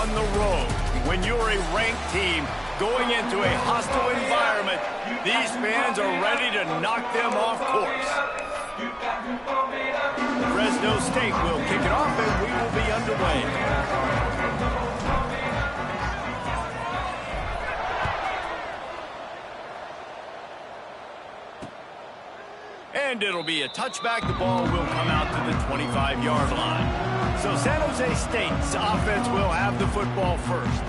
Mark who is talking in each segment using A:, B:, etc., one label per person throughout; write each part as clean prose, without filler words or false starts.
A: on the road. When you're a ranked team going into a hostile environment, these fans are ready to knock them off course. Fresno State will kick it off, and we will be underway. And it'll be a touchback. The ball will come out to the 25-yard line. So San Jose State's offense will have the football first.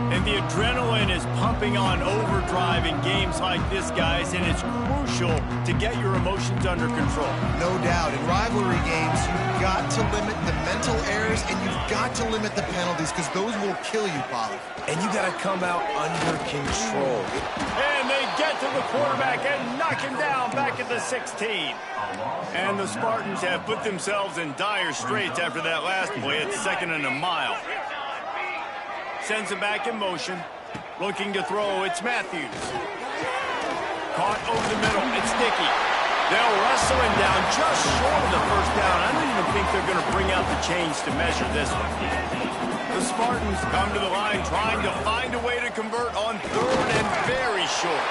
A: And the adrenaline is pumping on overdrive in games like this, guys, and it's crucial to get your emotions under control.
B: No doubt. In rivalry games, you've got to limit the mental errors, and you've got to limit the penalties, because those will kill you, Polly.
C: And you got to come out under control.
A: And they get to the quarterback and knock him down back at the 16. And the Spartans have put themselves in dire straits after that last play. It's 2nd and a mile. Sends him back in motion. Looking to throw, it's Matthews. Caught over the middle, it's Dickey. They'll wrestle him down just short of the first down. I don't even think they're going to bring out the chains to measure this one. The Spartans come to the line trying to find a way to convert on 3rd and very short.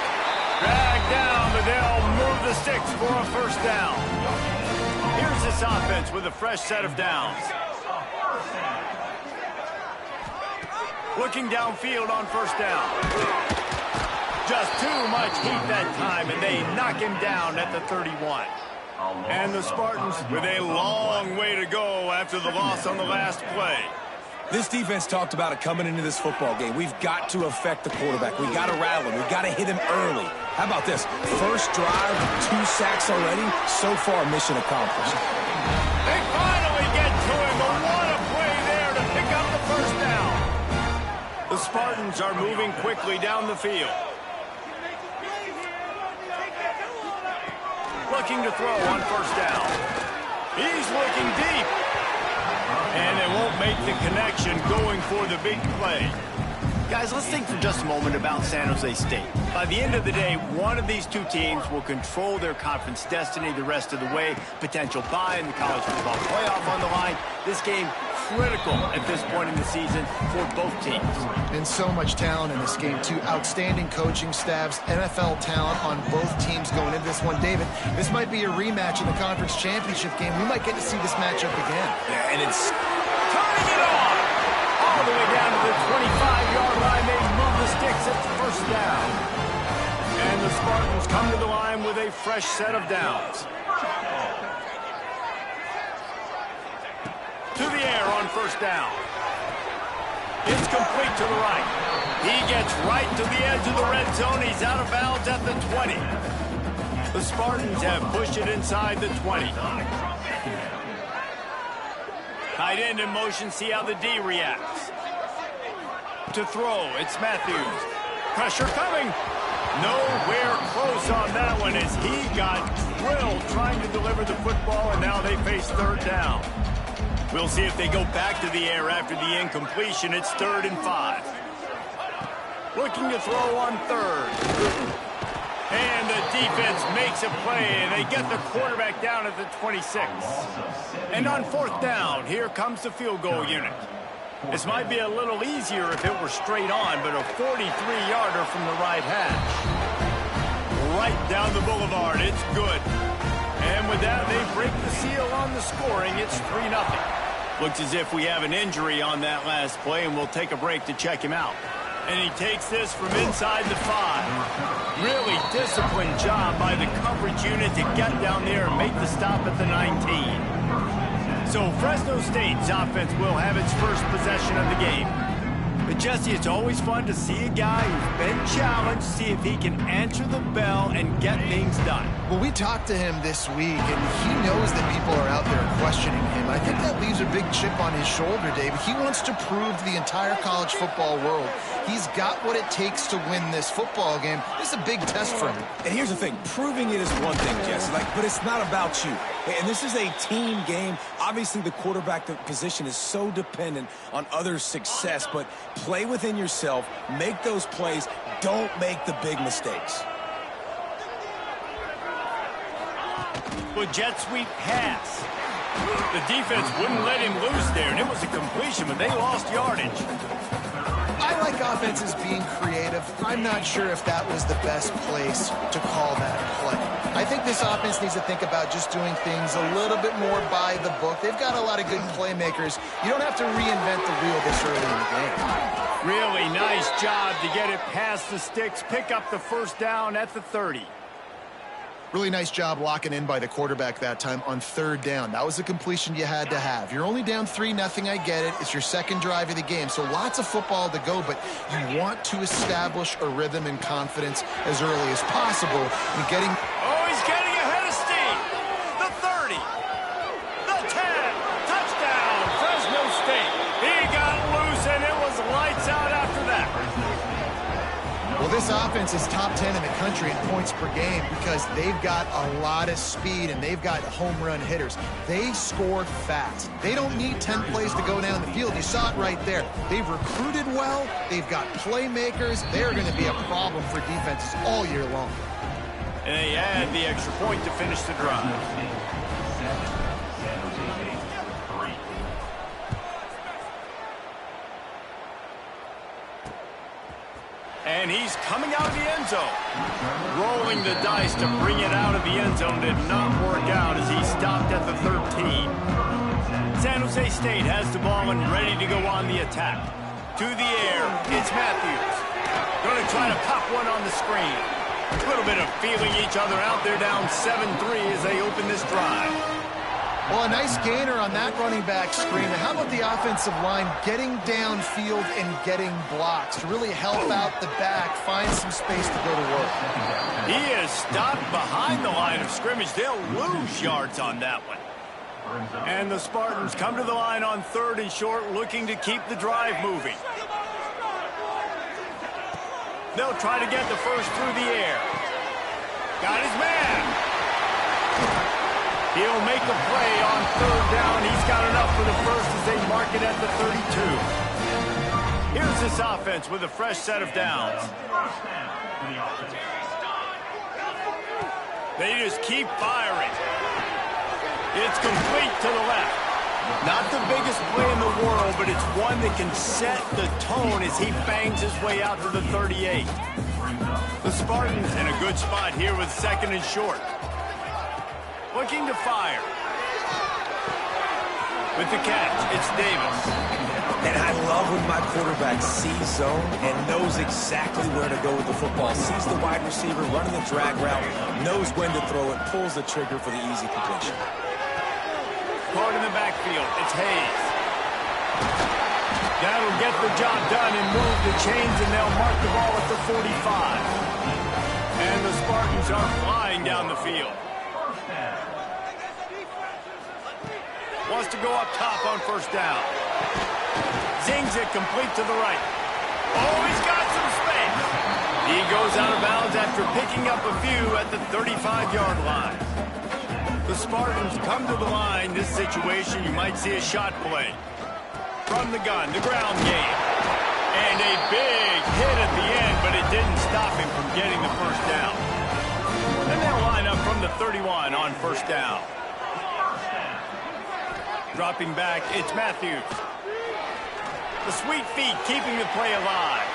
A: Drag down, but they'll move the sticks for a first down. Here's this offense with a fresh set of downs. Looking downfield on first down. Just too much heat that time, and they knock him down at the 31. And the Spartans with a long way to go after the loss on the last play.
C: This defense talked about it coming into this football game. We've got to affect the quarterback. We've got to rattle him. We've got to hit him early. How about this? First drive, 2 sacks already. So far, mission accomplished.
A: They finally get to him, but what a play there to pick up the first down. The Spartans are moving quickly down the field. Looking to throw on first down. He's looking deep. And they won't make the connection going for the big play. Guys, let's think for just a moment about San Jose State. By the end of the day, one of these two teams will control their conference destiny the rest of the way. Potential bye in the college football playoff on the line. This game critical at this point in the season for both teams.
B: And so much talent in this game, too. Outstanding coaching staffs, NFL talent on both teams going into this one. David, this might be a rematch in the conference championship game. We might get to see this matchup again.
C: Yeah, and it's
A: turning it on all the way down to the 25-yard line. They move the sticks at the first down. And the Spartans come to the line with a fresh set of downs. To the air on first down. It's complete to the right. He gets right to the edge of the red zone. He's out of bounds at the 20. The Spartans have pushed it inside the 20. Tight end in motion, see how the D reacts. To throw, it's Matthews. Pressure coming. Nowhere close on that one as he got drilled trying to deliver the football, and now they face 3rd down. We'll see if they go back to the air after the incompletion. It's 3rd and 5. Looking to throw on 3rd. And the defense makes a play, and they get the quarterback down at the 26. And on 4th down, here comes the field goal unit. This might be a little easier if it were straight on, but a 43-yarder from the right hash. Right down the boulevard, it's good. And with that, they break the seal on the scoring. It's 3-0. Looks as if we have an injury on that last play, and we'll take a break to check him out. And he takes this from inside the 5. Really disciplined job by the coverage unit to get down there and make the stop at the 19. So Fresno State's offense will have its first possession of the game. But Jesse, it's always fun to see a guy who's been challenged, see if he can answer the bell and get things done.
B: Well, we talked to him this week, and he knows that people are out there questioning him. I think that leaves a big chip on his shoulder, David. He wants to prove to the entire college football world he's got what it takes to win this football game. This is a big test for him.
C: And here's the thing. Proving it is one thing, Jesse, but it's not about you. And this is a team game. Obviously, the quarterback position is so dependent on others' success, but play within yourself, make those plays, don't make the big mistakes.
A: Good jet sweep pass. The defense wouldn't let him loose there, and it was a completion, but they lost yardage.
B: think offense is being creative. I'm not sure if that was the best place to call that play. I think this offense needs to think about just doing things a little bit more by the book. They've got a lot of good playmakers. You don't have to reinvent the wheel this early in the game.
A: Really nice job to get it past the sticks, pick up the first down at the 30.
B: Really nice job locking in by the quarterback that time on third down. That was a completion you had to have. You're only down 3-0, I get it. It's your second drive of the game, so lots of football to go, but you want to establish a rhythm and confidence as early as possible. And getting...
A: Oh, he's getting ahead of steam. The 30. The 10. Touchdown, Fresno State. He got loose, and it was lights out after that.
B: Well, this offense is top 10 in the country in points per game because they've got a lot of speed and they've got home run hitters. They score fast. They don't need 10 plays to go down the field. You saw it right there. They've recruited well. They've got playmakers. They're going to be a problem for defenses all year long.
A: And they add the extra point to finish the drive. And he's coming out of the end zone. Rolling the dice to bring it out of the end zone did not work out as he stopped at the 13. San Jose State has the ball and ready to go on the attack. To the air, it's Matthews. Going to try to pop one on the screen. A little bit of feeling each other out. They're down 7-3 as they open this drive.
B: Well, a nice gainer on that running back screen. How about the offensive line getting downfield and getting blocks to really help out the back, find some space to go to work?
A: He is stopped behind the line of scrimmage. They'll lose yards on that one. And the Spartans come to the line on 3rd and short, looking to keep the drive moving. They'll try to get the first through the air. Got his man. He'll make a play on 3rd down. He's got enough for the first as they mark it at the 32. Here's this offense with a fresh set of downs. They just keep firing. It's complete to the left. Not the biggest play in the world, but it's one that can set the tone as he bangs his way out to the 38. The Spartans in a good spot here with 2nd and short. Looking to fire. With the catch, it's Davis.
C: And I love when my quarterback sees zone and knows exactly where to go with the football. Sees the wide receiver running the drag route, knows when to throw it, pulls the trigger for the easy completion.
A: Caught in the backfield, it's Hayes. That'll get the job done and move the chains, and they'll mark the ball at the 45. And the Spartans are flying down the field. Wants to go up top on 1st down. Zings it complete to the right. Oh, he's got some space. He goes out of bounds after picking up a few at the 35-yard line. The Spartans come to the line. This situation, you might see a shot play. From the gun, the ground game. And a big hit at the end, but it didn't stop him from getting the first down. And they'll line up from the 31 on 1st down. Dropping back, it's Matthews. The sweet feet keeping the play alive.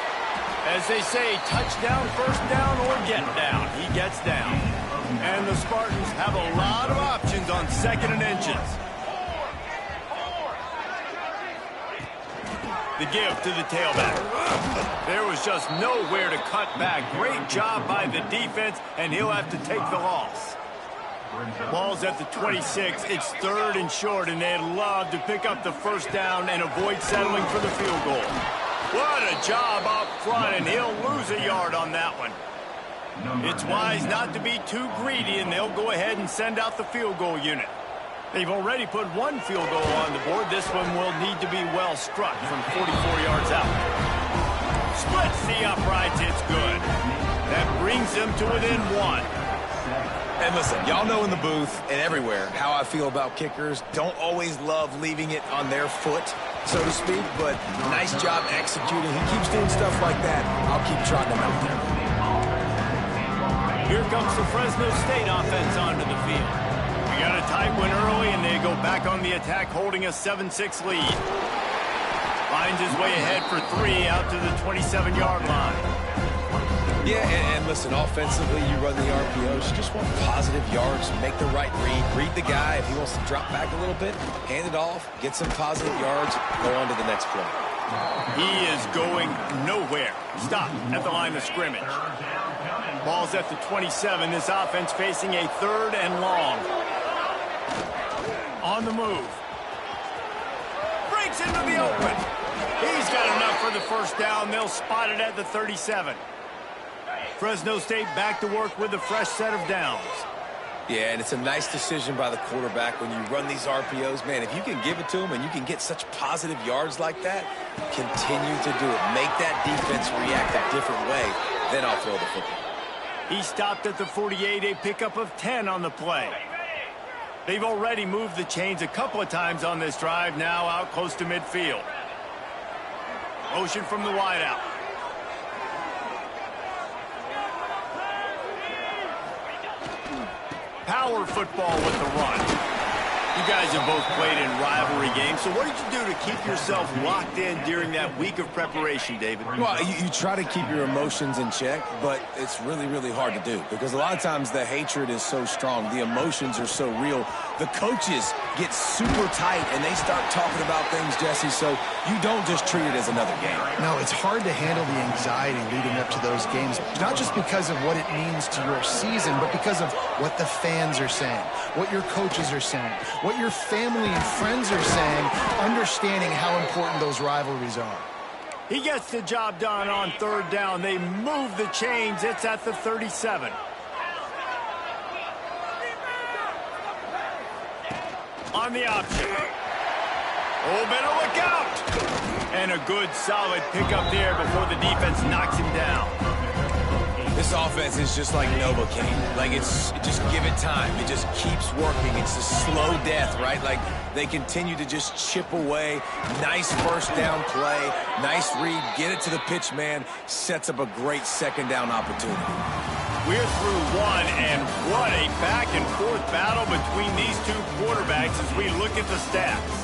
A: As they say, touchdown, 1st down, or get down. He gets down. And the Spartans have a lot of options on 2nd and inches. The give to the tailback. There was just nowhere to cut back. Great job by the defense, and he'll have to take the loss. Ball's at the 26. It's 3rd and short, and they'd love to pick up the 1st down and avoid settling for the field goal. What a job up front, and he'll lose a yard on that one. It's wise not to be too greedy, and they'll go ahead and send out the field goal unit. They've already put 1 field goal on the board. This one will need to be well struck from 44 yards out. Splits the uprights. It's good. That brings them to within 1.
C: And listen, y'all know in the booth and everywhere how I feel about kickers. Don't always love leaving it on their foot, so to speak, but nice job executing. He keeps doing stuff like that. I'll keep trotting him out there.
A: Here comes the Fresno State offense onto the field. We got a tight one early, and they go back on the attack, holding a 7-6 lead. Finds his way ahead for 3 out to the 27-yard line.
C: Yeah, and listen, offensively, you run the RPOs. You just want positive yards, make the right read the guy. If he wants to drop back a little bit, hand it off, get some positive yards, go on to the next play.
A: He is going nowhere. Stop at the line of scrimmage. Ball's at the 27. This offense facing a 3rd and long. On the move. Breaks into the open. He's got enough for the first down. They'll spot it at the 37. Fresno State back to work with a fresh set of downs.
C: Yeah, and it's a nice decision by the quarterback when you run these RPOs. Man, if you can give it to him and you can get such positive yards like that, continue to do it. Make that defense react a different way, then I'll throw the football.
A: He stopped at the 48, a pickup of 10 on the play. They've already moved the chains a couple of times on this drive, now out close to midfield. Motion from the wideout. Power football with the run. You guys have both played in rivalry games, so what did you do to keep yourself locked in during that week of preparation, David?
C: Well, you try to keep your emotions in check, but it's really, really hard to do because a lot of times the hatred is so strong. The emotions are so real. The coaches get super tight, and they start talking about things, Jesse, so you don't just treat it as another game.
B: No, it's hard to handle the anxiety leading up to those games, not just because of what it means to your season, but because of what the fans are saying, what your coaches are saying, what your family and friends are saying, understanding how important those rivalries are.
A: He gets the job done on 3rd down. They move the chains. It's at the 37. On the option. Oh, better look out. And a good, solid pickup there before the defense knocks him down.
C: This offense is just like Novocaine. Like, it's just give it time. It just keeps working. It's a slow death, right? Like, they continue to just chip away. Nice first down play. Nice read. Get it to the pitch man. Sets up a great 2nd down opportunity.
A: We're through one, and what a back-and-forth battle between these two quarterbacks as we look at the stats.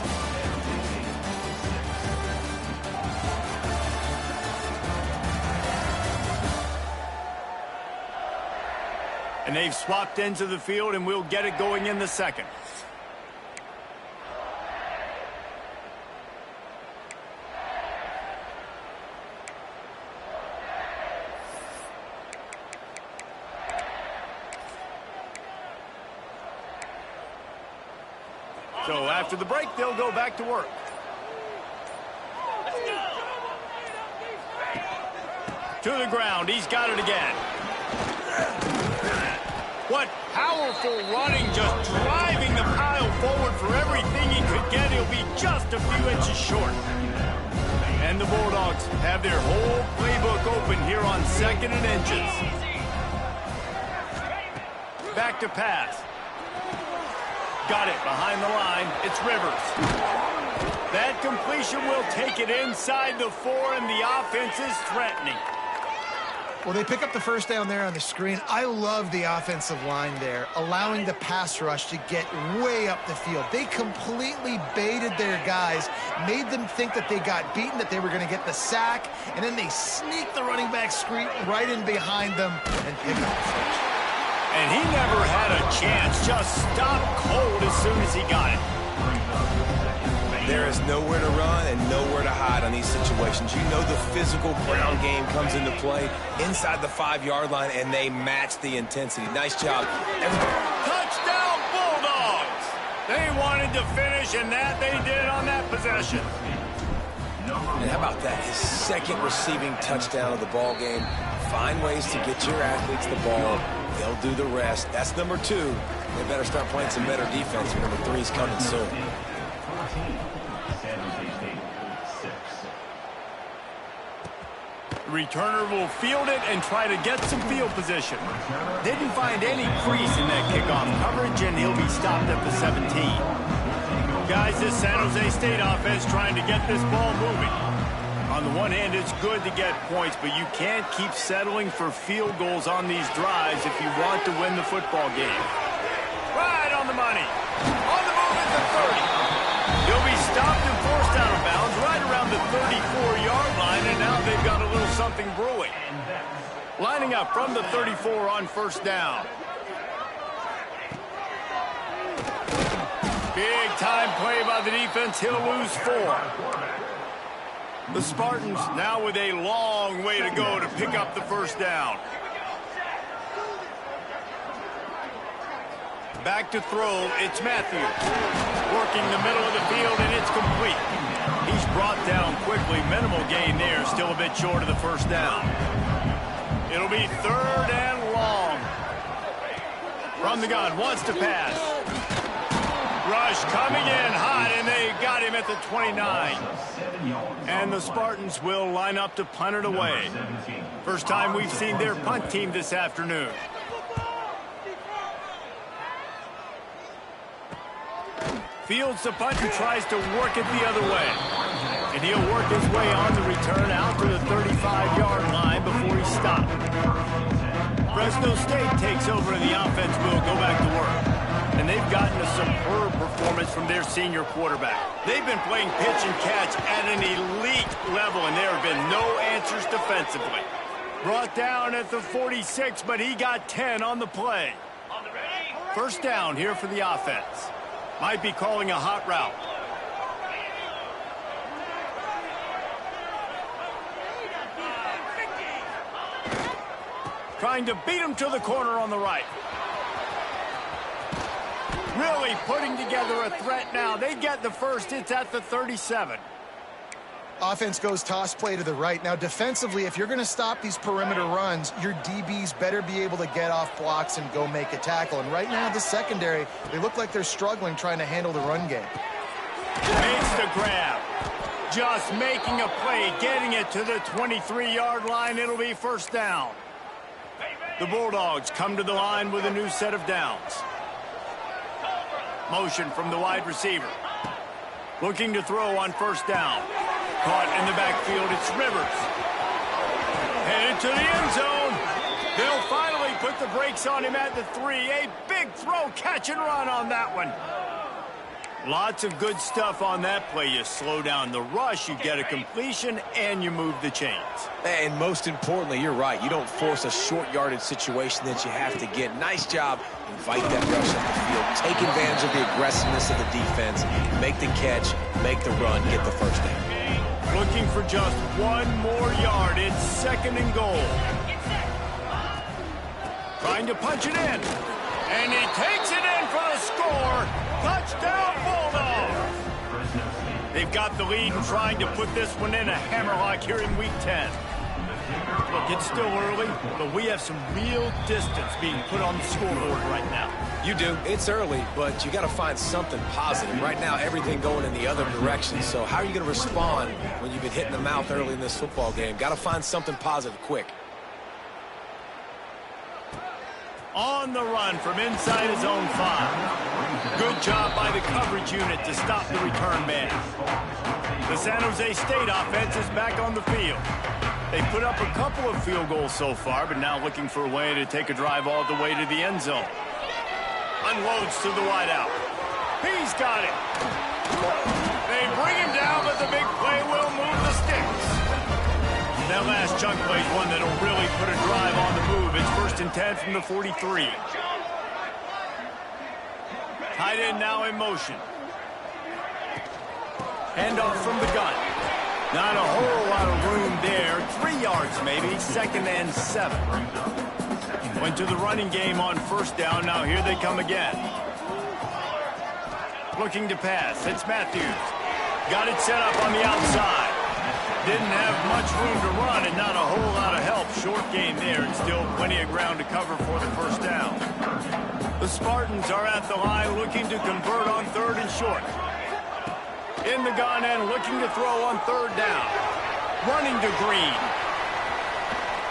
A: And they've swapped ends of the field, and we'll get it going in the 2nd. So after the break, they'll go back to work. To the ground. He's got it again. What powerful running, just driving the pile forward for everything he could get. He'll be just a few inches short. And the Bulldogs have their whole playbook open here on 2nd and inches. Back to pass. Got it behind the line. It's Rivers. That completion will take it inside the 4, and the offense is threatening.
B: Well, they pick up the first down there on the screen. I love the offensive line there, allowing the pass rush to get way up the field. They completely baited their guys, made them think that they got beaten, that they were going to get the sack, and then they sneak the running back screen right in behind them and pick up the first.
A: And he never had a chance, just stopped cold as soon as he got it.
C: There is nowhere to run and nowhere to hide on these situations. You know the physical ground game comes into play inside the 5-yard line, and they match the intensity. Nice job.
A: Touchdown, Bulldogs! They wanted to finish, and that they did on that possession.
C: And how about that? His 2nd receiving touchdown of the ball game. Find ways to get your athletes the ball. They'll do the rest. That's number 2. They better start playing some better defense. Number 3 is coming soon.
A: The returner will field it and try to get some field position. Didn't find any crease in that kickoff coverage, and he'll be stopped at the 17. Guys, this San Jose State offense trying to get this ball moving. On the one hand, it's good to get points, but you can't keep settling for field goals on these drives if you want to win the football game. Right on the money. On the move at the 30. He'll be stopped and forced out of bounds right around the 34-yard line, and now they've got a little something brewing. Lining up from the 34 on first down. Big time play by the defense. He'll lose 4. The Spartans now with a long way to go to pick up the first down. Back to throw, it's Matthews. Working the middle of the field, and it's complete. He's brought down quickly. Minimal gain there, still a bit short of the first down. It'll be 3rd and long. From the gun, wants to pass. Rush coming in hot, and they got him at the 29. And the Spartans will line up to punt it away. First time we've seen their punt team this afternoon. Fields the punt and tries to work it the other way. And he'll work his way on the return out to the 35-yard line before he stopped. Fresno State takes over and the offense will go back to work. And they've gotten a superb performance from their senior quarterback. They've been playing pitch and catch at an elite level, and there have been no answers defensively. Brought down at the 46, but he got 10 on the play. First down here for the offense. Might be calling a hot route. Trying to beat him to the corner on the right. Really putting together a threat now. They get the first. It's at the 37.
B: Offense goes toss play to the right. Now, defensively, if you're going to stop these perimeter runs, your DBs better be able to get off blocks and go make a tackle. And right now, the secondary, they look like they're struggling trying to handle the run game.
A: Makes the grab. Just making a play, getting it to the 23-yard line. It'll be first down. The Bulldogs come to the line with a new set of downs. Motion from the wide receiver. Looking to throw on first down. Caught in the backfield, it's Rivers. Headed to the end zone. They'll finally put the brakes on him at the 3. A big throw, catch and run on that one. Lots of good stuff on that play. You slow down the rush, you get a completion, and you move the chains.
C: And most importantly, you're right. You don't force a short yardage situation that you have to get. Nice job. Invite that rush up the field. Take advantage of the aggressiveness of the defense. Make the catch, make the run, get the first down.
A: Looking for just 1 more yard. It's 2nd and goal. Trying to punch it in. And he takes it in for the score. Touchdown, Bulldogs. They've got the lead and trying to put this one in a hammerlock here in Week 10. Look, it's still early, but we have some real distance being put on the scoreboard right now.
C: You do. It's early, but you got to find something positive. Right now, everything going in the other direction. So how are you going to respond when you've been hit in the mouth early in this football game? Got to find something positive quick.
A: On the run from inside his own 5. Good job by the coverage unit to stop the return man. The San Jose State offense is back on the field. They put up a couple of field goals so far, but now looking for a way to take a drive all the way to the end zone. Unloads to the wideout. He's got it. They bring him down, but the big play will move the sticks. That last chunk play is one that'll really put a drive on the move. It's 1st and 10 from the 43. Tight end now in motion. Handoff from the gun. Not a whole lot of room there. 3 yards maybe. 2nd and 7. Went to the running game on first down. Now here they come again. Looking to pass. It's Matthews. Got it set up on the outside. Didn't have much room to run and not a whole lot of help. Short gain there and still plenty of ground to cover for the first down. The Spartans are at the line looking to convert on 3rd and short. In the gun and looking to throw on 3rd down. Running to Green.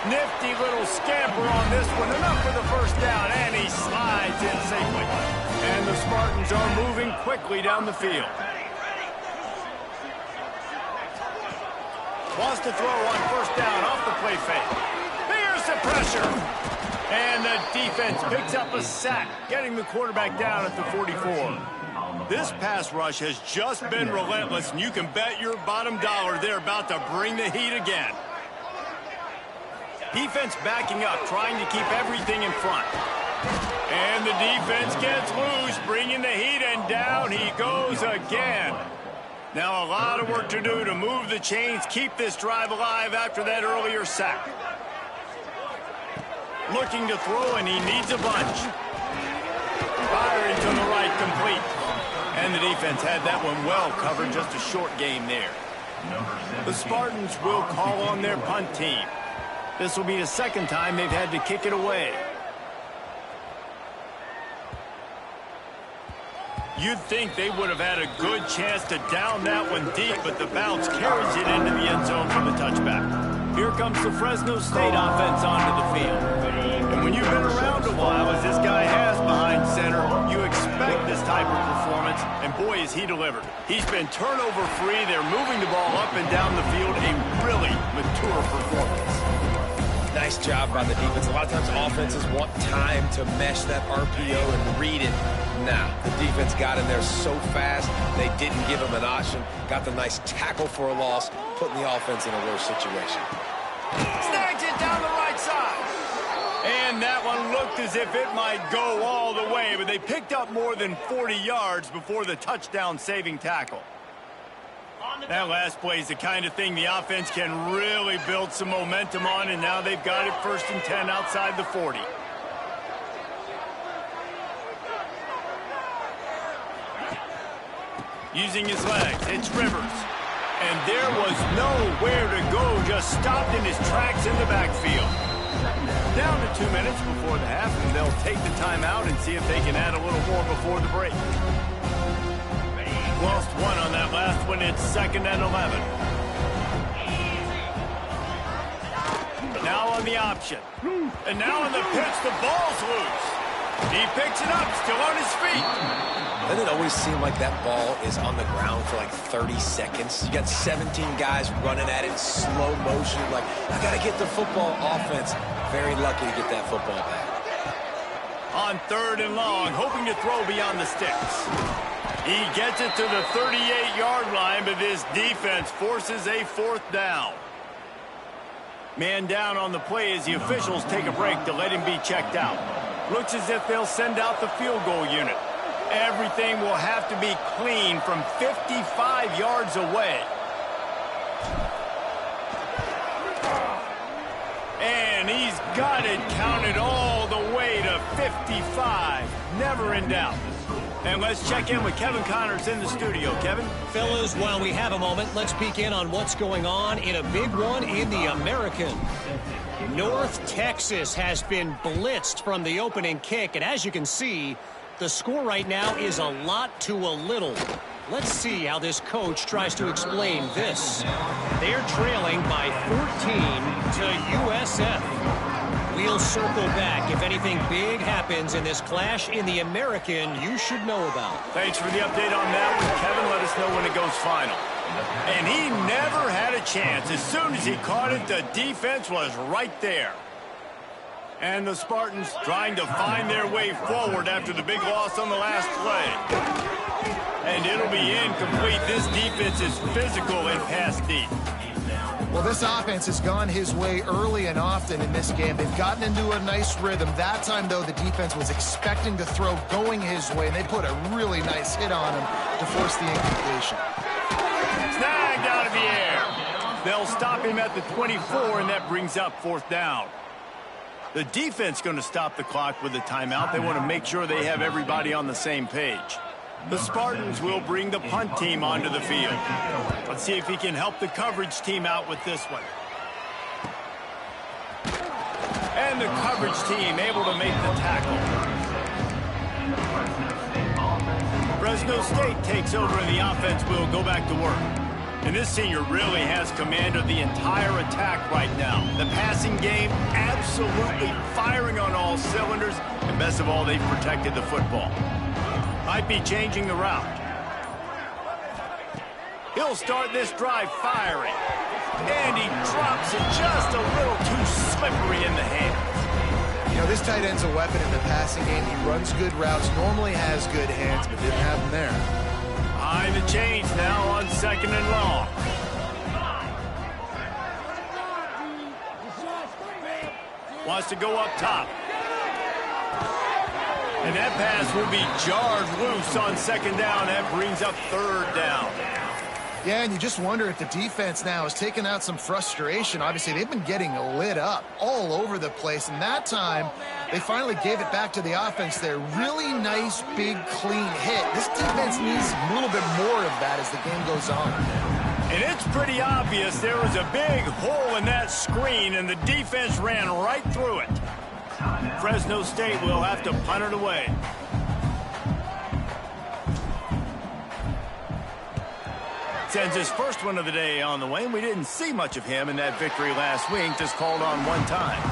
A: Nifty little scamper on this one. Enough for the first down, and he slides in safely. And the Spartans are moving quickly down the field. Wants to throw on first down off the play fake. Here's the pressure. And the defense picks up a sack, getting the quarterback down at the 44. This pass rush has just been relentless, and you can bet your bottom dollar they're about to bring the heat again. Defense backing up, trying to keep everything in front. And the defense gets loose, bringing the heat, and down he goes again. Now a lot of work to do to move the chains, keep this drive alive after that earlier sack. Looking to throw, and he needs a bunch. Firing to the right, complete. And the defense had that one well covered, just a short game there. The Spartans will call on their punt team. This will be the second time they've had to kick it away. You'd think they would have had a good chance to down that one deep, but the bounce carries it into the end zone for the touchback. Here comes the Fresno State offense onto the field. And when you've been around a while, as this guy has behind center, you expect this type of performance, and boy, has he delivered. He's been turnover-free. They're moving the ball up and down the field. A really mature performance.
C: Nice job by the defense. A lot of times offenses want time to mesh that RPO and read it. Nah, the defense got in there so fast, they didn't give him an option. Got the nice tackle for a loss, putting the offense in a worse situation.
A: Snags it down the right side. And that one looked as if it might go all the way, but they picked up more than 40 yards before the touchdown-saving tackle. That last play is the kind of thing the offense can really build some momentum on, and now they've got it 1st and 10 outside the 40. Using his legs, it's Rivers. And there was nowhere to go, just stopped in his tracks in the backfield. Down to 2 minutes before the half, and they'll take the timeout and see if they can add a little more before the break. Lost one on that last one. It's 2nd and 11. Now on the option. And now on the pitch, the ball's loose. He picks it up, still on his feet.
C: Doesn't it always seem like that ball is on the ground for like 30 seconds? You got 17 guys running at it, slow motion. Like, I got to get the football. Offense, very lucky to get that football back.
A: On 3rd and long, hoping to throw beyond the sticks. He gets it to the 38-yard line, but this defense forces a 4th down. Man down on the play as the officials take a break to let him be checked out. Looks as if they'll send out the field goal unit. Everything will have to be clean from 55 yards away. And he's got it counted all the way to 55. Never in doubt. And let's check in with Kevin Connors in the studio. Kevin?
D: Fellas, while we have a moment, let's peek in on what's going on in a big one in the American. North Texas has been blitzed from the opening kick, and as you can see, the score right now is a lot to a little. Let's see how this coach tries to explain this. They're trailing by 14 to USF. We'll circle back if anything big happens in this clash in the American you should know about.
A: Thanks for the update on that one, Kevin. Let us know when it goes final. And he never had a chance. As soon as he caught it, the defense was right there. And the Spartans trying to find their way forward after the big loss on the last play. And it'll be incomplete. This defense is physical and pass deep.
B: Well, this offense has gone his way early and often in this game. They've gotten into a nice rhythm. That time, though, the defense was expecting to throw going his way, and they put a really nice hit on him to force the incompletion.
A: Snagged out of the air. They'll stop him at the 24, and that brings up 4th down. The defense going to stop the clock with a timeout. They want to make sure they have everybody on the same page. The Spartans will bring the punt team onto the field. Let's see if he can help the coverage team out with this one. And the coverage team able to make the tackle. Fresno State takes over and the offense will go back to work. And this senior really has command of the entire attack right now. The passing game absolutely firing on all cylinders. And best of all, they've protected the football. Might be changing the route. He'll start this drive firing. And he drops it just a little too slippery in the hands.
B: You know, this tight end's a weapon in the passing game. He runs good routes, normally has good hands, but didn't have them there.
A: Behind the chains now on 2nd and long. Wants to go up top. And that pass will be jarred loose on 2nd down. That brings up 3rd down.
B: Yeah, and you just wonder if the defense now is taking out some frustration. Obviously, they've been getting lit up all over the place, and that time they finally gave it back to the offense there. Really nice, big, clean hit. This defense needs a little bit more of that as the game goes on.
A: And it's pretty obvious there was a big hole in that screen, and the defense ran right through it. Fresno State will have to punt it away. Sends his first one of the day on the way. We didn't see much of him in that victory last week, just called on one time.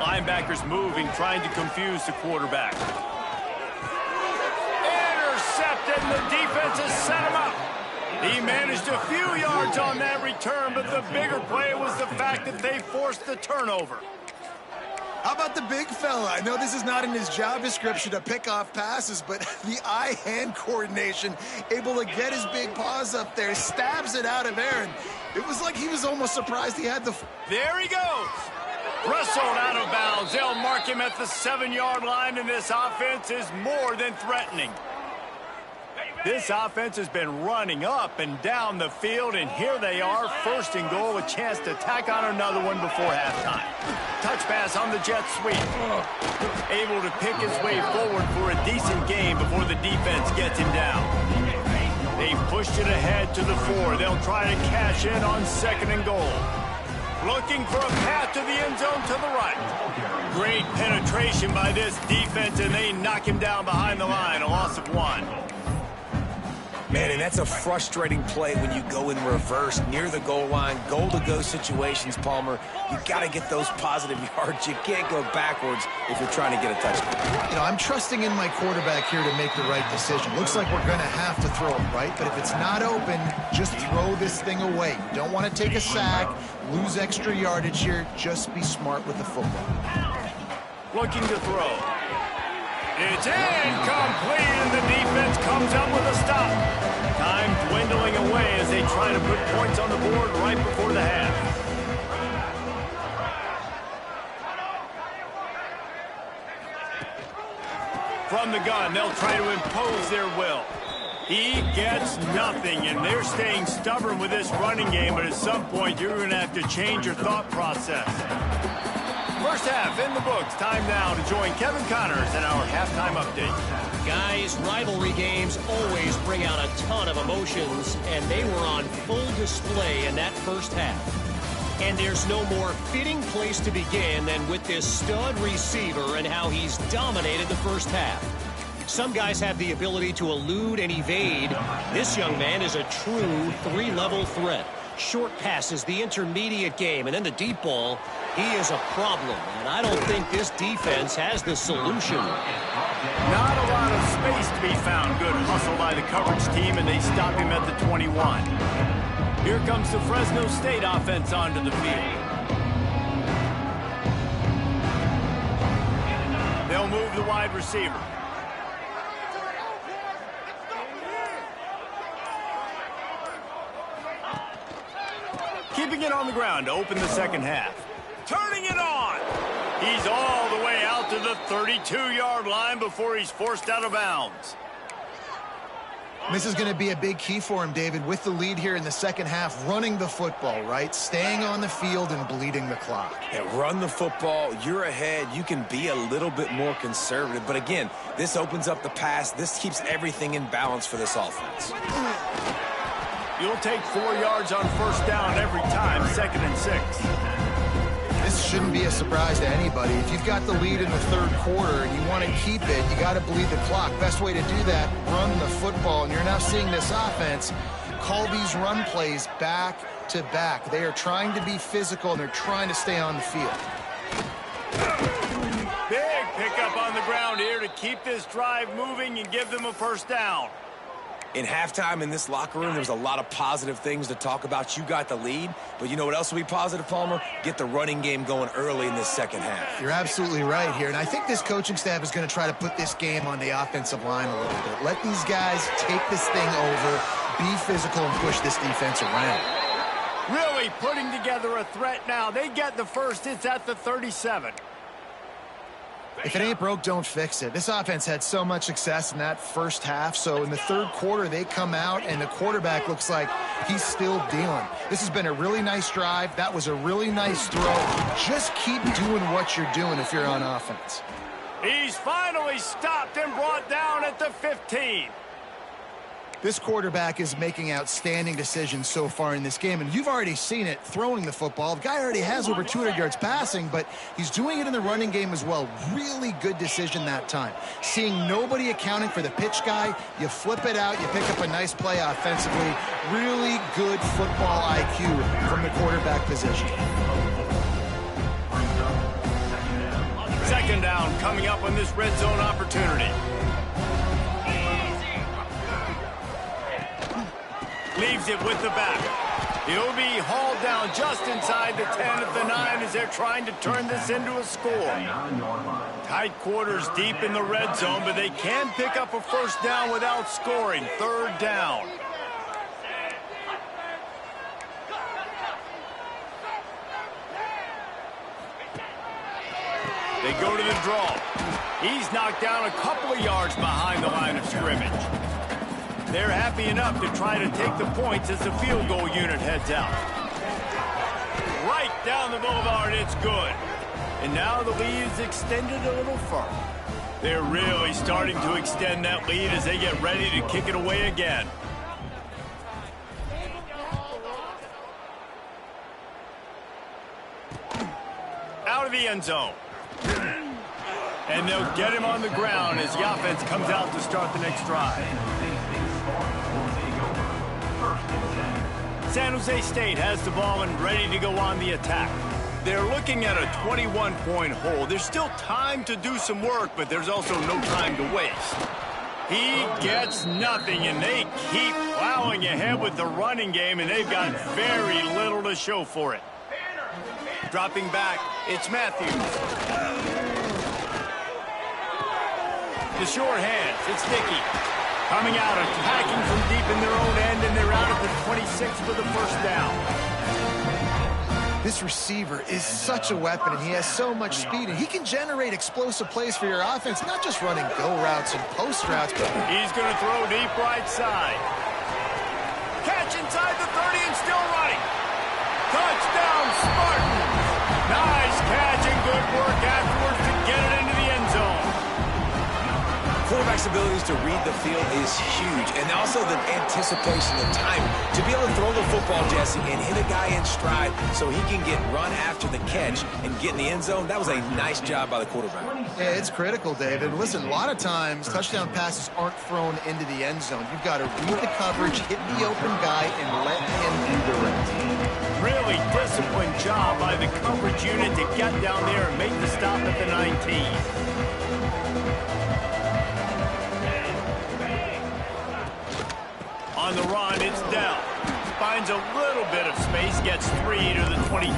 A: Linebackers moving, trying to confuse the quarterback. Intercepted, and the defense has set him up. He managed a few yards on that return, but the bigger play was the fact that they forced the turnover.
B: How about the big fella? I know this is not in his job description to pick off passes, but the eye-hand coordination, able to get his big paws up there, stabs it out of Aaron. It was like he was almost surprised he had the...
A: There he goes. Wrestled out of bounds. They'll mark him at the 7-yard line, and this offense is more than threatening. This offense has been running up and down the field, and here they are, 1st and goal, a chance to tack on another one before halftime. Touch pass on the jet sweep. Able to pick his way forward for a decent game before the defense gets him down. They've pushed it ahead to the 4. They'll try to cash in on 2nd and goal. Looking for a path to the end zone to the right. Great penetration by this defense, and they knock him down behind the line, a loss of 1.
C: Man, and that's a frustrating play when you go in reverse near the goal line, goal-to-go situations, Palmer. You got to get those positive yards. You can't go backwards if you're trying to get a touchdown.
B: You know, I'm trusting in my quarterback here to make the right decision. Looks like we're going to have to throw it, right? But if it's not open, just throw this thing away. You don't want to take a sack, lose extra yardage here. Just be smart with the football.
A: Looking to throw. It's incomplete, and the defense comes up with a stop. Time dwindling away as they try to put points on the board right before the half. From the gun, they'll try to impose their will. He gets nothing, and they're staying stubborn with this running game, but at some point you're going to have to change your thought process. First half in the books. Time now to join Kevin Connors in our halftime update.
D: Guys, rivalry games always bring out a ton of emotions, and they were on full display in that first half. And there's no more fitting place to begin than with this stud receiver and how he's dominated the first half. Some guys have the ability to elude and evade. This young man is a true 3-level threat. Short passes, the intermediate game, and then the deep ball. He is a problem, and I don't think this defense has the solution.
A: Not a lot of space to be found. Good hustle by the coverage team, and they stop him at the 21. Here comes the Fresno State offense onto the field. They'll move the wide receiver. Keeping it on the ground to open the second half. Turning it on. He's all the way out to the 32-yard line before he's forced out of bounds.
B: This is going to be a big key for him, David, with the lead here in the second half, running the football, right? Staying on the field and bleeding the clock.
C: Yeah, run the football. You're ahead. You can be a little bit more conservative. But again, this opens up the pass. This keeps everything in balance for this offense.
A: You'll take 4 yards on first down every time, 2nd and 6.
B: This shouldn't be a surprise to anybody. If you've got the lead in the third quarter and you want to keep it, you got to bleed the clock. Best way to do that, run the football. And you're now seeing this offense call these run plays back to back. They are trying to be physical, and they're trying to stay on the field.
A: Big pickup on the ground here to keep this drive moving and give them a first down.
C: In halftime in this locker room, there was a lot of positive things to talk about. You got the lead, but you know what else will be positive, Palmer? Get the running game going early in this second half.
B: You're absolutely right here, and I think this coaching staff is going to try to put this game on the offensive line a little bit. Let these guys take this thing over, be physical, and push this defense around.
A: Really putting together a threat now. They get the first. It's at the 37.
B: If it ain't broke, don't fix it. This offense had so much success in that first half, so in the third quarter, they come out, and the quarterback looks like he's still dealing. This has been a really nice drive. That was a really nice throw. Just keep doing what you're doing if you're on offense.
A: He's finally stopped and brought down at the 15.
B: This quarterback is making outstanding decisions so far in this game, and you've already seen it throwing the football. The guy already has over 200 yards passing, but he's doing it in the running game as well. Really good decision that time. Seeing nobody accounting for the pitch guy, you flip it out, you pick up a nice play offensively. Really good football IQ from the quarterback position.
A: Second down coming up on this red zone opportunity. Leaves it with the back. He'll be hauled down just inside the 10 at the 9 as they're trying to turn this into a score. Tight quarters deep in the red zone, but they can pick up a first down without scoring. Third down. They go to the draw. He's knocked down a couple of yards behind the line of scrimmage. They're happy enough to try to take the points as the field goal unit heads out. Right down the boulevard, it's good. And now the lead is extended a little further. They're really starting to extend that lead as they get ready to kick it away again. Out of the end zone. And they'll get him on the ground as the offense comes out to start the next drive. San Jose State has the ball and ready to go on the attack. They're looking at a 21-point hole. There's still time to do some work, but there's also no time to waste. He gets nothing, and they keep plowing ahead with the running game, and they've got very little to show for it. Dropping back, it's Matthews. The short hands, it's Dickey. Coming out, attacking from deep in their own end, and they're out at the 26 for the first down.
B: This receiver is such a weapon, and he has so much speed, and he can generate explosive plays for your offense, not just running go routes and post routes. But
A: he's going to throw deep right side. Catch inside the 30 and still running. Touchdown, Spartans. Nice catch and good work afterwards to get it into the end zone.
C: Quarterback's abilities to read the field is huge, and also the anticipation, the time to be able to throw the football, Jesse, and hit a guy in stride so he can get run after the catch and get in the end zone. That was a nice job by the quarterback.
B: Yeah, it's critical, David. Listen, a lot of times touchdown passes aren't thrown into the end zone. You've got to read the coverage, hit the open guy, and let him do the rest.
A: Really disciplined job by the coverage unit to get down there and make the stop at the 19. On the run, it's Dell. Finds a little bit of space, gets 3 to the 22.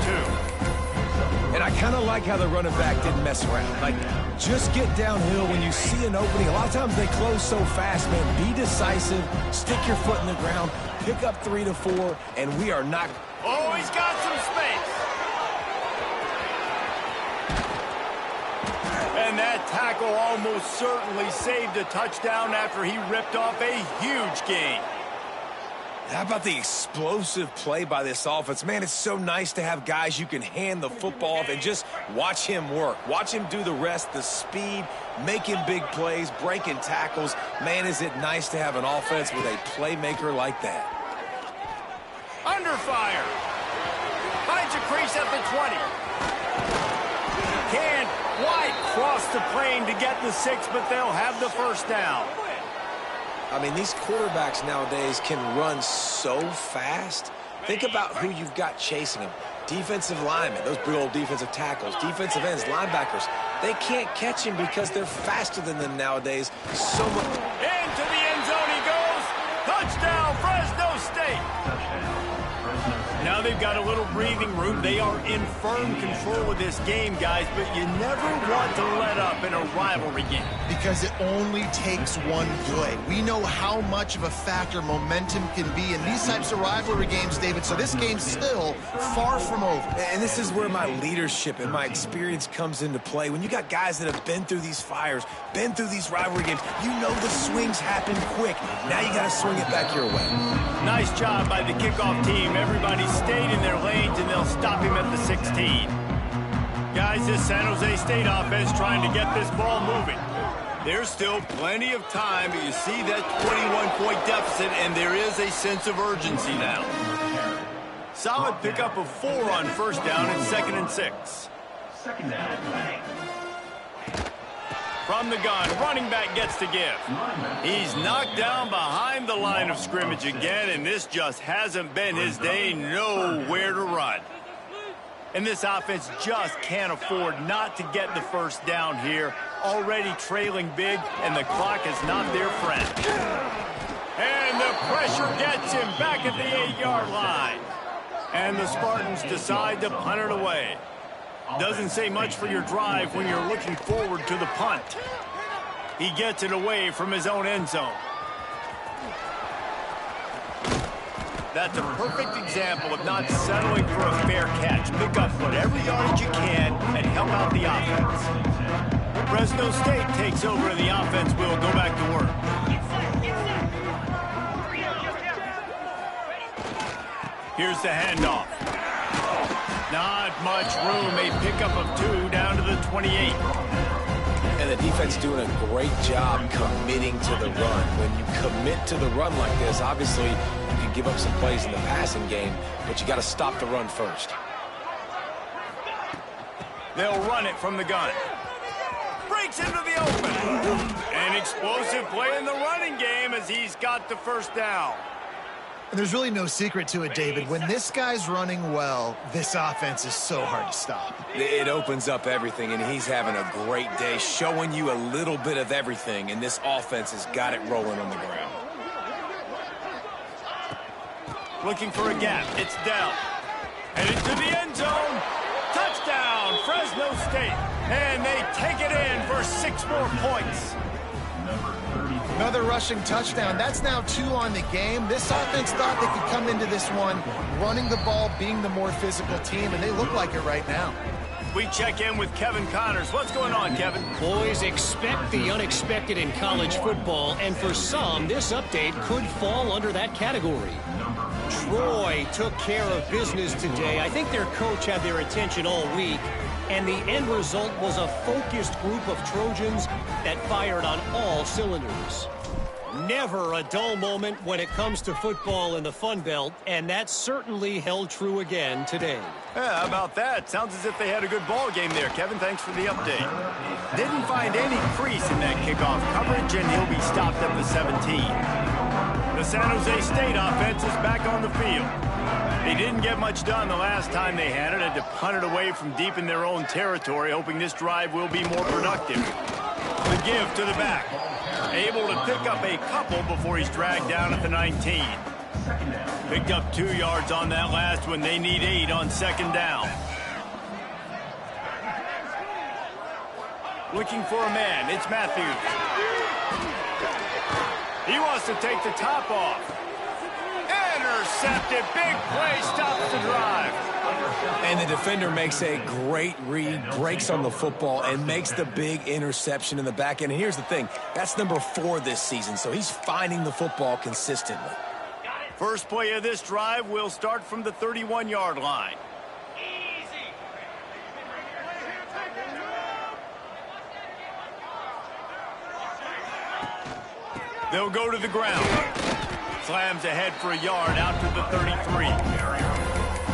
C: And I kind of like how the running back didn't mess around. Like, just get downhill when you see an opening. A lot of times they close so fast, man. Be decisive, stick your foot in the ground, pick up 3 to 4, and we are not...
A: Oh, he's got some space. And that tackle almost certainly saved a touchdown after he ripped off a huge gain.
C: How about the explosive play by this offense? Man, it's so nice to have guys you can hand the football off and just watch him work. Watch him do the rest, the speed, making big plays, breaking tackles. Man, is it nice to have an offense with a playmaker like that.
A: Under fire. Finds a crease at the 20. Can't quite cross the plane to get the 6, but they'll have the first down.
C: I mean, these quarterbacks nowadays can run so fast. Think about who you've got chasing them. Defensive linemen, those big old defensive tackles, defensive ends, linebackers. They can't catch him because they're faster than them nowadays. So much.
A: Into the end zone he goes. they've got a little breathing room. They are in firm control of this game, guys, but you never want to let up in a rivalry game.
B: Because it only takes one play. We know how much of a factor momentum can be in these types of rivalry games, David, so this game's still far from over.
C: And this is where my leadership and my experience comes into play. When you got guys that have been through these fires, been through these rivalry games, you know the swings happen quick. Now you got to swing it back your way.
A: Nice job by the kickoff team. Everybody stayed in their lanes, and they'll stop him at the 16. Guys, this San Jose State offense trying to get this ball moving. There's still plenty of time, but you see that 21-point deficit, and there is a sense of urgency now. Solid pickup of 4 on first down and 2nd and 6.
E: Second down.
A: From the gun, running back gets to give. He's knocked down behind the line of scrimmage again, and this just hasn't been his day. Nowhere to run. And this offense just can't afford not to get the first down here. Already trailing big, and the clock is not their friend. And the pressure gets him back at the 8-yard line. And the Spartans decide to punt it away. Doesn't say much for your drive when you're looking forward to the punt. He gets it away from his own end zone. That's a perfect example of not settling for a fair catch. Pick up whatever yardage you can and help out the offense. Fresno State takes over and the offense will go back to work. Here's the handoff. Not much room. A pickup of 2 down to the 28.
C: And the defense doing a great job committing to the run. When you commit to the run like this, obviously you can give up some plays in the passing game, but you got to stop the run first.
A: They'll run it from the gun. Breaks into the open. An explosive play in the running game as he's got the first down.
B: And there's really no secret to it, David. When this guy's running well, this offense is so hard to stop.
C: It opens up everything, and he's having a great day, showing you a little bit of everything, and this offense has got it rolling on the ground.
A: Looking for a gap. It's Dell. And into the end zone. Touchdown, Fresno State. And they take it in for 6 more points.
B: Another rushing touchdown. That's now 2 on the game. This offense thought they could come into this one running the ball, being the more physical team, and they look like it right now.
A: We check in with Kevin Connors. What's going on, Kevin?
D: Boys, expect the unexpected in college football, and for some, this update could fall under that category. Troy took care of business today. I think their coach had their attention all week, and the end result was a focused group of Trojans that fired on all cylinders. Never a dull moment when it comes to football in the Fun Belt, and that certainly held true again today.
A: Yeah, how about that? Sounds as if they had a good ball game there, Kevin. Thanks for the update. Didn't find any crease in that kickoff coverage, and he'll be stopped at the 17. The San Jose State offense is back on the field. They didn't get much done the last time they had it. Had to punt it away from deep in their own territory, hoping this drive will be more productive. The give to the back. Able to pick up a couple before he's dragged down at the 19. Picked up 2 yards on that last one. They need 8 on 2nd down. Looking for a man. It's Matthews. He wants to take the top off. Intercepted. Big play. Stops the drive.
C: And the defender makes a great read, breaks on the football, and makes the big interception in the back end. And here's the thing. That's number 4 this season, so he's finding the football consistently.
A: First play of this drive will start from the 31-yard line. They'll go to the ground. Slams ahead for a yard out to the 33.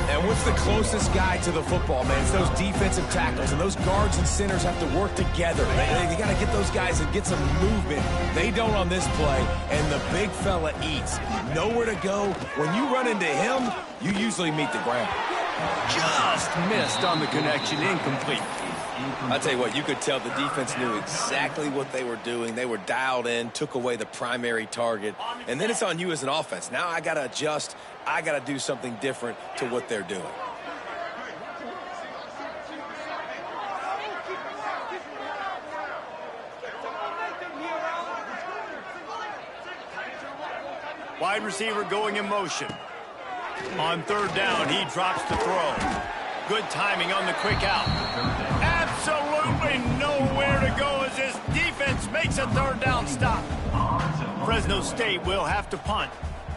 C: And what's the closest guy to the football, man? It's those defensive tackles, and those guards and centers have to work together. They got to get those guys and get some movement. They don't on this play, and the big fella eats. Nowhere to go. When you run into him, you usually meet the ground.
A: Just missed on the connection. Incomplete.
C: I'll tell you what, you could tell the defense knew exactly what they were doing. They were dialed in, took away the primary target, and then it's on you as an offense. Now I got to adjust. I got to do something different to what they're doing.
A: Wide receiver going in motion. On third down, he drops to throw. Good timing on the quick out. Absolutely nowhere to go as this defense makes a third down stop. Fresno State will have to punt.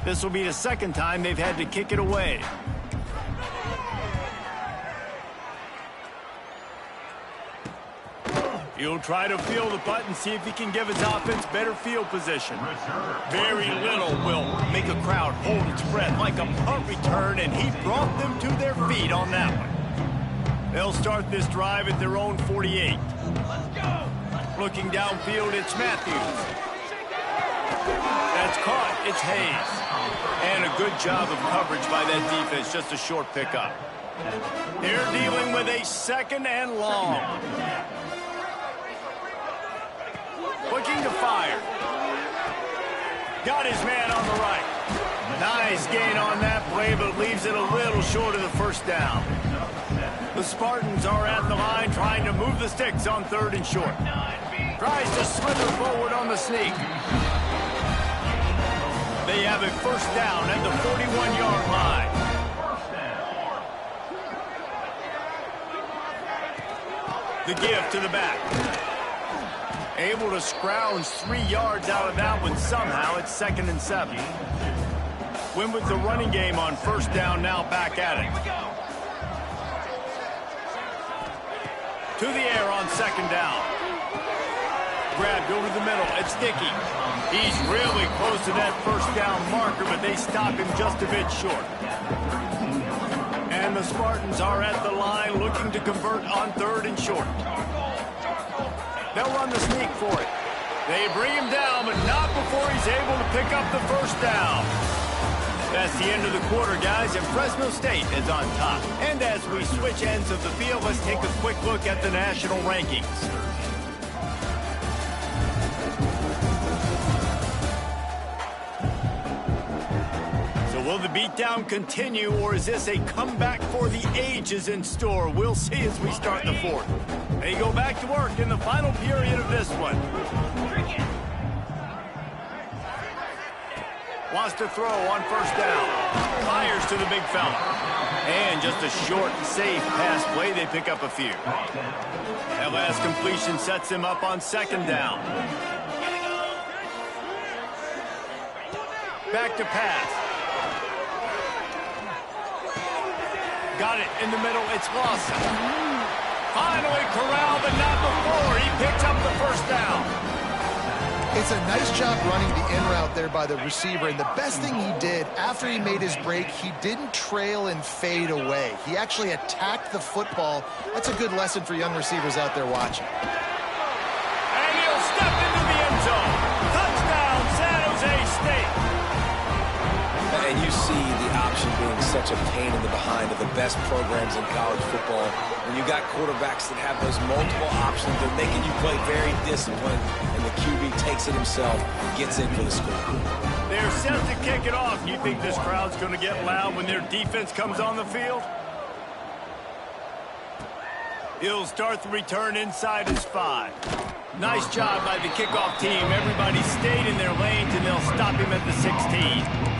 A: This will be the second time they've had to kick it away. He'll try to field the punt and see if he can give his offense better field position. Very little will make a crowd hold its breath like a punt return, and he brought them to their feet on that one. They'll start this drive at their own 48. Looking downfield, it's Matthews. That's caught. It's Hayes. And a good job of coverage by that defense. Just a short pickup. They're dealing with a second and long. Looking to fire. Got his man on the right. Nice gain on that play, but leaves it a little short of the first down. The Spartans are at the line trying to move the sticks on third and short. Tries to slither forward on the sneak. They have a first down at the 41-yard line. The give to the back. Able to scrounge 3 yards out of that one somehow. It's 2nd and 7. Win with the running game on first down, now back at it. To the air on second down. Grabbed over the middle. It's Dickey. He's really close to that first down marker, but they stop him just a bit short. And the Spartans are at the line looking to convert on third and short. They'll run the sneak for it. They bring him down, but not before he's able to pick up the first down. That's the end of the quarter, guys, and Fresno State is on top. And as we switch ends of the field, let's take a quick look at the national rankings. So will the beatdown continue, or is this a comeback for the ages in store? We'll see as we start the fourth. They go back to work in the final period of this one. Wants to throw on first down. Fires to the big fella. And just a short, safe pass play. They pick up a few. That last completion sets him up on second down. Back to pass. Got it in the middle. It's Lawson. Finally corralled, but not before. He picks up the first down.
B: It's a nice job running the in route there by the receiver, and the best thing he did after he made his break, he didn't trail and fade away. He actually attacked the football. That's a good lesson for young receivers out there watching.
A: And he'll step into the end zone. Touchdown, San Jose State.
C: And you see the option being such a pain in the behind of the best programs in college football. When you got quarterbacks that have those multiple options, they're making you play very disciplined, and the QB takes it himself, gets in for the score.
A: They're set to kick it off. You think this crowd's going to get loud when their defense comes on the field? He'll start the return inside his 5. Nice job by the kickoff team. Everybody stayed in their lanes, and they'll stop him at the 16.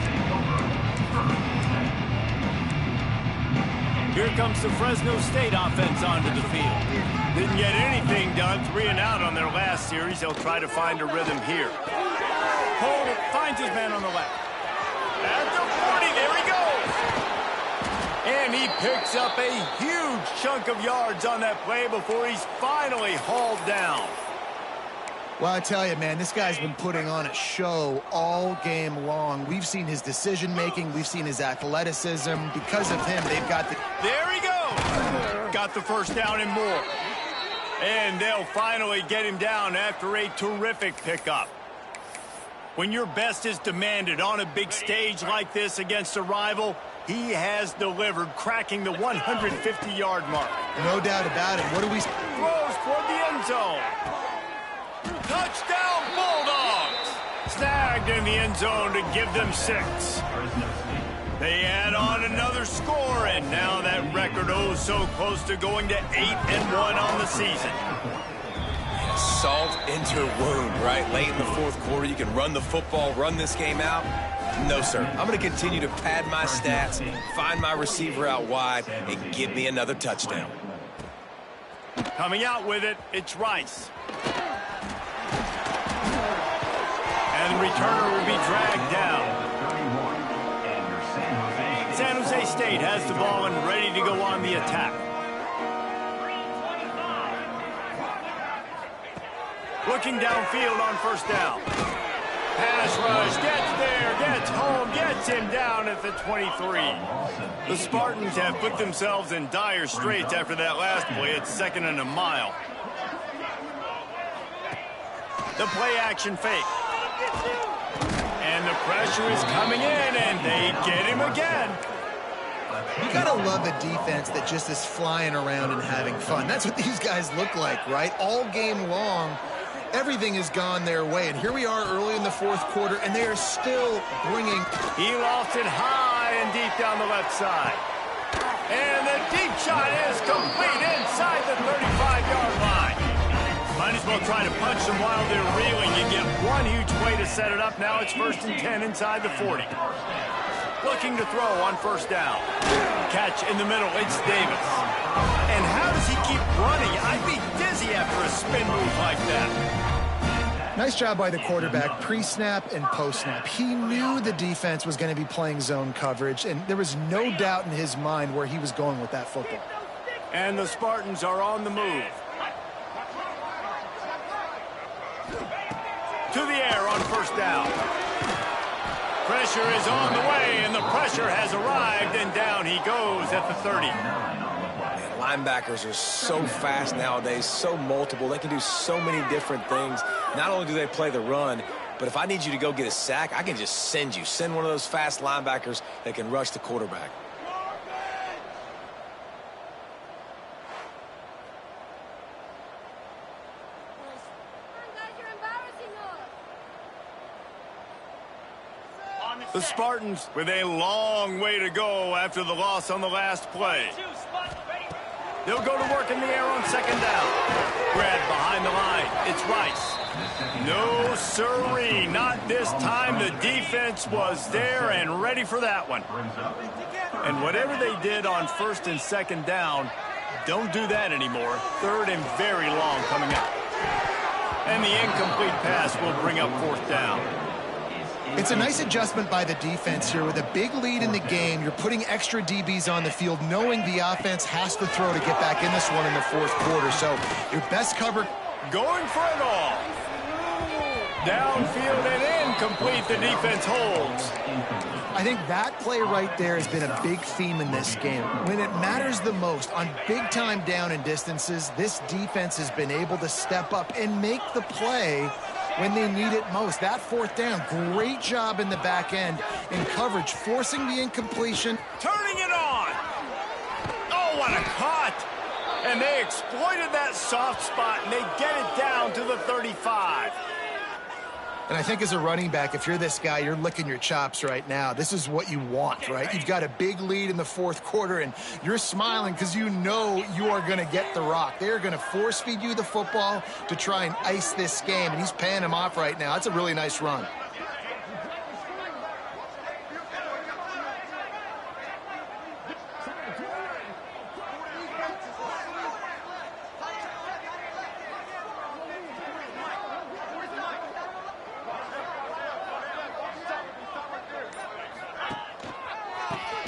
A: Here comes the Fresno State offense onto the field. Didn't get anything done. 3 and out on their last series. They'll try to find a rhythm here. Hold it. Finds his man on the left. At the 40. There he goes. And he picks up a huge chunk of yards on that play before he's finally hauled down.
B: Well, I tell you, man, this guy's been putting on a show all game long. We've seen his decision-making. We've seen his athleticism. Because of him, they've got the...
A: There he goes. Got the first down and more. And they'll finally get him down after a terrific pickup. When your best is demanded on a big stage like this against a rival, he has delivered, cracking the 150-yard mark.
B: No doubt about it. What do we...
A: Throws toward the end zone. Touchdown, Bulldogs! Snagged in the end zone to give them 6. They add on another score, and now that record oh so close to going to 8-1 on the season.
C: Salt into wound, right? Late in the fourth quarter, you can run the football, run this game out. No, sir. I'm going to continue to pad my stats, find my receiver out wide, and give me another touchdown.
A: Coming out with it, it's Rice. And the returner will be dragged down. San Jose State has the ball and ready to go on the attack. Looking downfield on first down. Pass rush, gets there, gets home, gets him down at the 23. The Spartans have put themselves in dire straits after that last play. It's 2nd and a mile. The play action fake. And the pressure is coming in, and they get him again.
B: You gotta love a defense that just is flying around and having fun. That's what these guys look like, right? All game long, everything has gone their way. And here we are early in the fourth quarter, and they are still bringing...
A: He lost it high and deep down the left side. And the deep shot is complete inside the 35-yard line. Might as well try to punch them while they're reeling. You get one huge play to set it up. Now it's 1st and 10 inside the 40. Looking to throw on first down. Catch in the middle. It's Davis. And how does he keep running? I'd be dizzy after a spin move like that.
B: Nice job by the quarterback, pre-snap and post-snap. He knew the defense was going to be playing zone coverage, and there was no doubt in his mind where he was going with that football.
A: And the Spartans are on the move. To the air on first down. Pressure is on the way, and the pressure has arrived, and down he goes at the 30.
C: Man, linebackers are so fast nowadays, so multiple. They can do so many different things. Not only do they play the run, but if I need you to go get a sack, I can just send you. Send one of those fast linebackers that can rush the quarterback.
A: The Spartans with a long way to go after the loss on the last play. They'll go to work in the air on second down. Grabbed behind the line. It's Rice. No siree, not this time. The defense was there and ready for that one. And whatever they did on 1st and 2nd down, don't do that anymore. 3rd and very long coming up. And the incomplete pass will bring up 4th down.
B: It's a nice adjustment by the defense here. With a big lead in the game, you're putting extra DBs on the field, knowing the offense has to throw to get back in this one in the fourth quarter. So your best cover.
A: Going for it all. Downfield and incomplete. The defense holds.
B: I think that play right there has been a big theme in this game. When it matters the most, on big-time down and distances, this defense has been able to step up and make the play when they need it most. That 4th down, great job in the back end in coverage, forcing the incompletion.
A: Turning it on. Oh, what a cut. And they exploited that soft spot, and they get it down to the 35.
B: And I think as a running back, if you're this guy, you're licking your chops right now. This is what you want, right? You've got a big lead in the fourth quarter, and you're smiling because you know you are going to get the rock. They're going to force feed you the football to try and ice this game, and he's paying him off right now. That's a really nice run.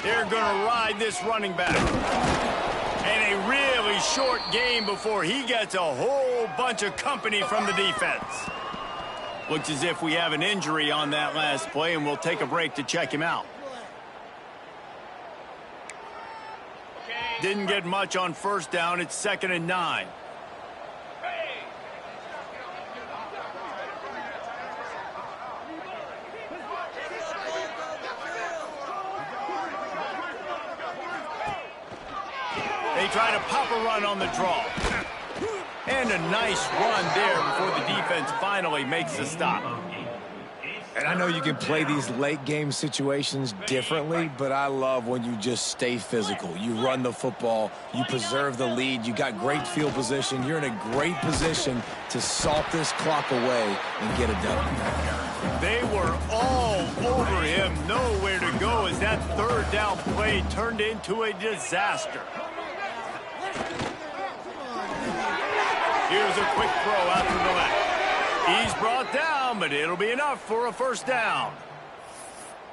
A: They're going to ride this running back. And a really short game before he gets a whole bunch of company from the defense. Looks as if we have an injury on that last play, and we'll take a break to check him out. Didn't get much on first down. It's 2nd and 9. They try to pop a run on the draw. And a nice run there before the defense finally makes the stop.
C: And I know you can play these late game situations differently, but I love when you just stay physical. You run the football, you preserve the lead, you got great field position, you're in a great position to salt this clock away and get it done.
A: They were all over him, nowhere to go as that third down play turned into a disaster. Here's a quick throw out to the left. He's brought down, but it'll be enough for a first down.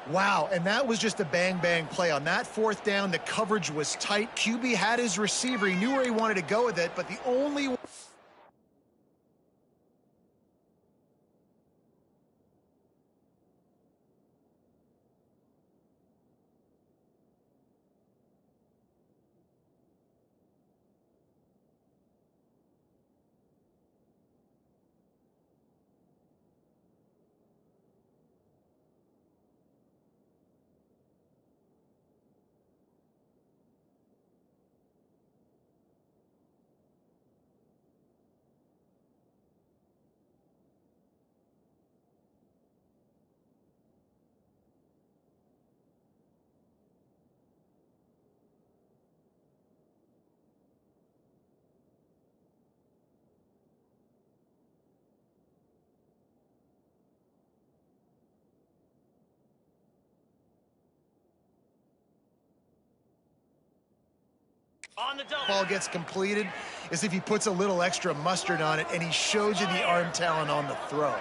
B: Wow, and that was just a bang-bang play. On that fourth down, the coverage was tight. QB had his receiver. He knew where he wanted to go with it, but the only... ball gets completed is if he puts a little extra mustard on it and he shows you the arm talent on the throw.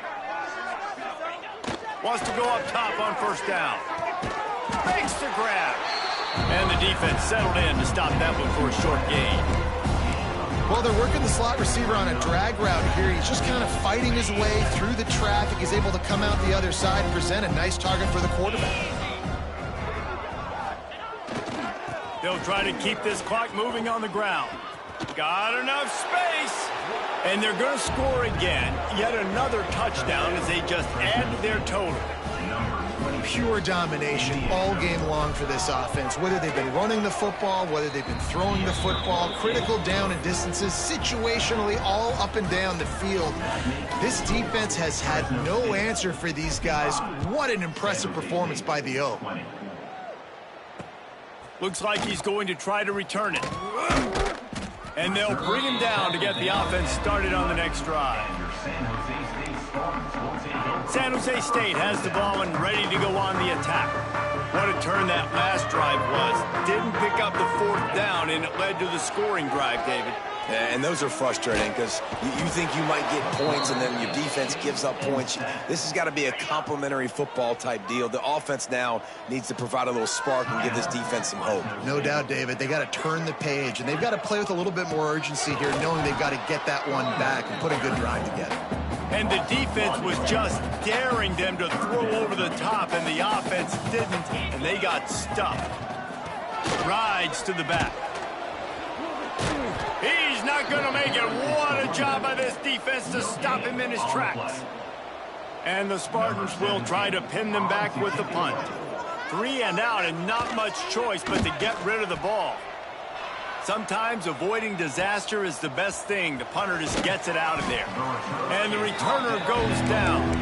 A: Wants to go up top on first down. Makes the grab. And the defense settled in to stop that one for a short gain.
B: Well, they're working the slot receiver on a drag route here. He's just kind of fighting his way through the traffic. He's able to come out the other side and present a nice target for the quarterback.
A: They'll try to keep this clock moving on the ground. Got enough space. And they're going to score again. Yet another touchdown as they just add to their total.
B: Pure domination all game long for this offense. Whether they've been running the football, whether they've been throwing the football, critical down and distances, situationally all up and down the field. This defense has had no answer for these guys. What an impressive performance by the O.
A: Looks like he's going to try to return it. And they'll bring him down to get the offense started on the next drive. San Jose State has the ball and ready to go on the attack. What a turn that last drive was. Didn't pick up the fourth down, and it led to the scoring drive, David.
C: Yeah, and those are frustrating because you think you might get points and then your defense gives up points. This has got to be a complementary football type deal. The offense now needs to provide a little spark and give this defense some hope.
B: No doubt, David. They got to turn the page, and they've got to play with a little bit more urgency here, knowing they've got to get that one back and put a good drive together.
A: And the defense was just daring them to throw over the top, and the offense didn't, and they got stuffed. Rides to the back. He's not going to make it. What a job by this defense to stop him in his tracks. And the Spartans will try to pin them back with the punt. 3 and out and not much choice but to get rid of the ball. Sometimes avoiding disaster is the best thing. The punter just gets it out of there. And the returner goes down.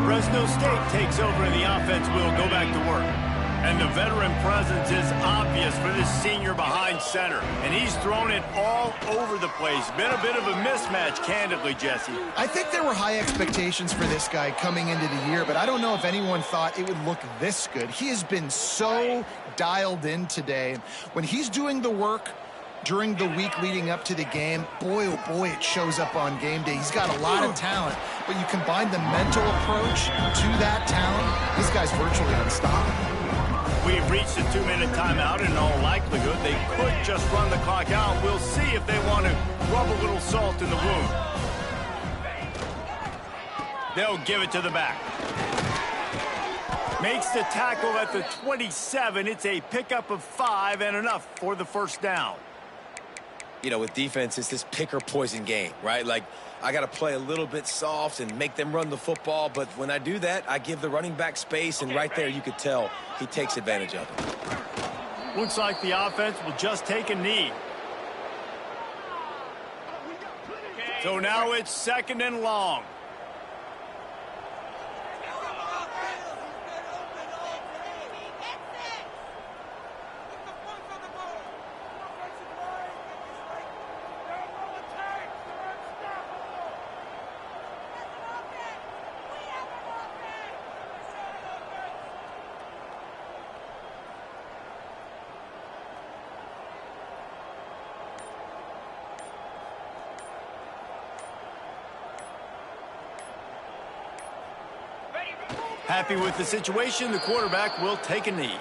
A: Fresno State takes over and the offense will go back to work. And the veteran presence is obvious for this senior behind center. And he's thrown it all over the place. Been a bit of a mismatch, candidly, Jesse.
B: I think there were high expectations for this guy coming into the year, but I don't know if anyone thought it would look this good. He has been so dialed in today. When he's doing the work during the week leading up to the game, boy, oh boy, it shows up on game day. He's got a lot of talent, but you combine the mental approach to that talent, this guy's virtually unstoppable.
A: We've reached a 2-minute timeout. In all likelihood, they could just run the clock out. We'll see if they want to rub a little salt in the wound. They'll give it to the back. Makes the tackle at the 27. It's a pickup of 5 and enough for the first down.
C: You know, with defense, it's this pick or poison game, right? Like, I got to play a little bit soft and make them run the football, but when I do that, I give the running back space, and right there you could tell he takes advantage of it.
A: Looks like the offense will just take a knee. So now it's 2nd and long. Happy with the situation, the quarterback will take a knee.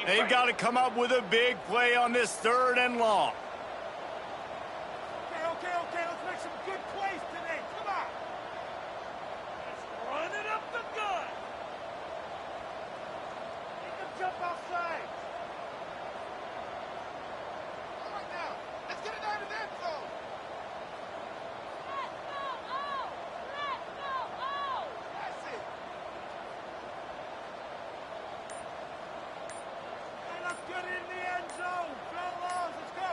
A: They've got to come up with a big play on this 3rd and long.
F: Okay, let's make some good plays today. Come on. Let's run it up the gut. Make them jump outside. All right now, let's get it down to that zone. That's it. And let's get in the end zone. Go Longs, let's go.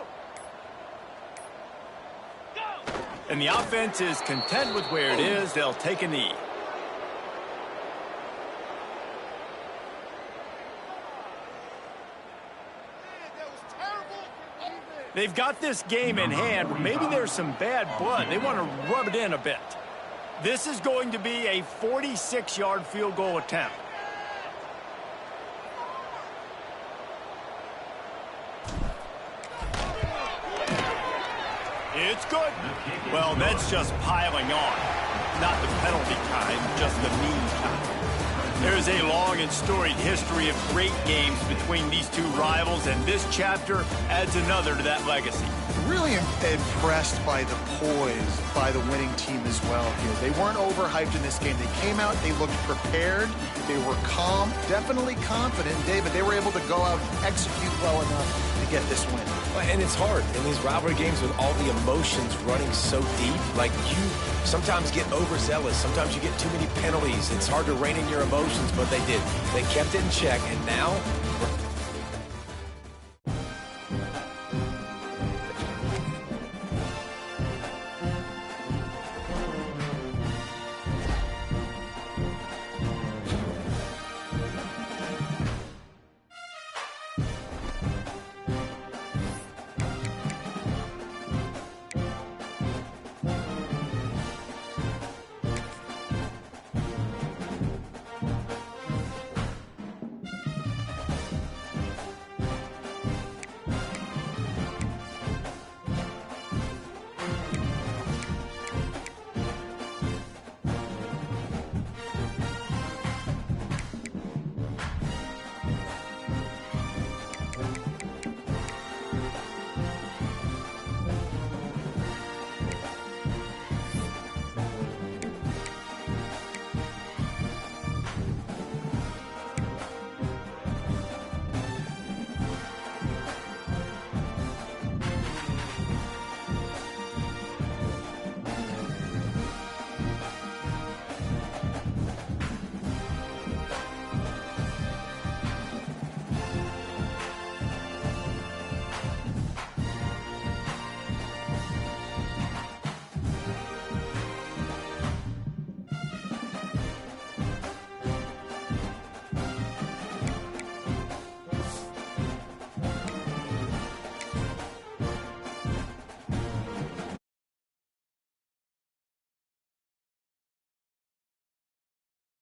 A: And the offense is content with where it is. They'll take a knee. They've got this game in hand, but maybe there's some bad blood. They want to rub it in a bit. This is going to be a 46-yard field goal attempt. It's good. Well, that's just piling on. Not the penalty kind, just the mean kind. There's a long and storied history of great games between these two rivals, and this chapter adds another to that legacy.
B: Really impressed by the poise by the winning team as well here. They weren't overhyped in this game. They came out, they looked prepared, they were calm, definitely confident, David. They were able to go out and execute well enough to get this win.
C: And it's hard in these rivalry games with all the emotions running so deep. Like, you sometimes get overzealous. Sometimes you get too many penalties. It's hard to rein in your emotions, but they did. They kept it in check, and now we're